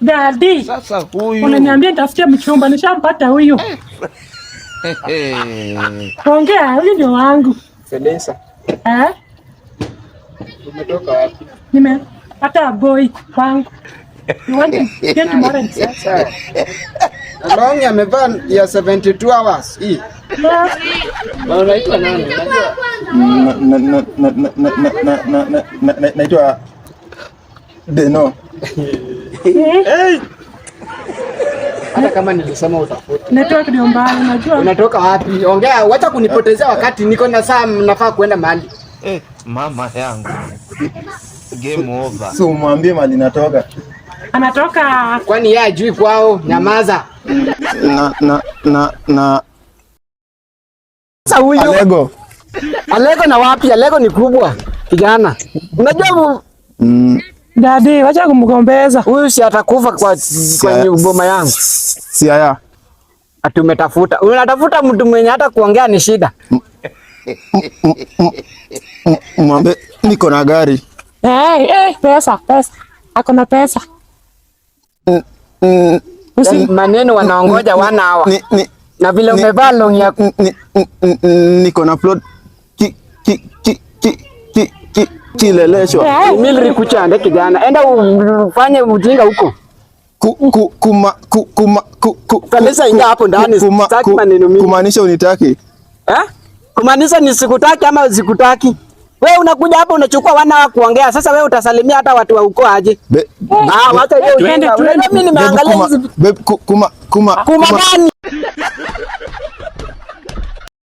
Daddy. Sasa huyu. Unaniambia nitafutie mchumba, nishampata huyu. Ongea, huyu ndio wangu. Fedesa. Umetoka wapi? Nimepata boy wangu. You want to get married? Sasa. Along amevaa ya 72 hours hii. Na unaitwa nani? Naitwa Deno. Hey. Hata kama nilisema utafuta. Network ndio mbaya, unajua. Unatoka wapi? Ongea, wacha kunipotezea wakati niko na saa nafaa kwenda mahali. Mama yangu. Game over. So mwambie mali natoka. Anatoka. Kwani yeye ajui kwao? Nyamaza. Sasa huyo Alego na wapi? Alego ni kubwa. Kijana. Unajua Daddy, wacha kumgombeza. Huyu si atakufa kwenye boma yangu. Si haya. Ati umetafuta. Unatafuta mtu mwenye hata kuongea ni shida. Mwambie niko na gari. Pesa. Ako na pesa. Maneno wanaongoja wana hawa. Na vile umevaa long ya niko na plot kileleshwa. Milri kuchande kijana. Enda ufanye ujinga huko. Kalisa inga hapo ndani. Sitaki maneno mingi. Kumaanisha unitaki? Kumaanisha nisikutaki ama sikutaki? Wewe unakuja hapa unachukua wana wa kuongea. Sasa wewe utasalimia hata watu wa uko aje? Wacha hiyo. Mimi nimeangalia hizi. Kuma Kuma gani?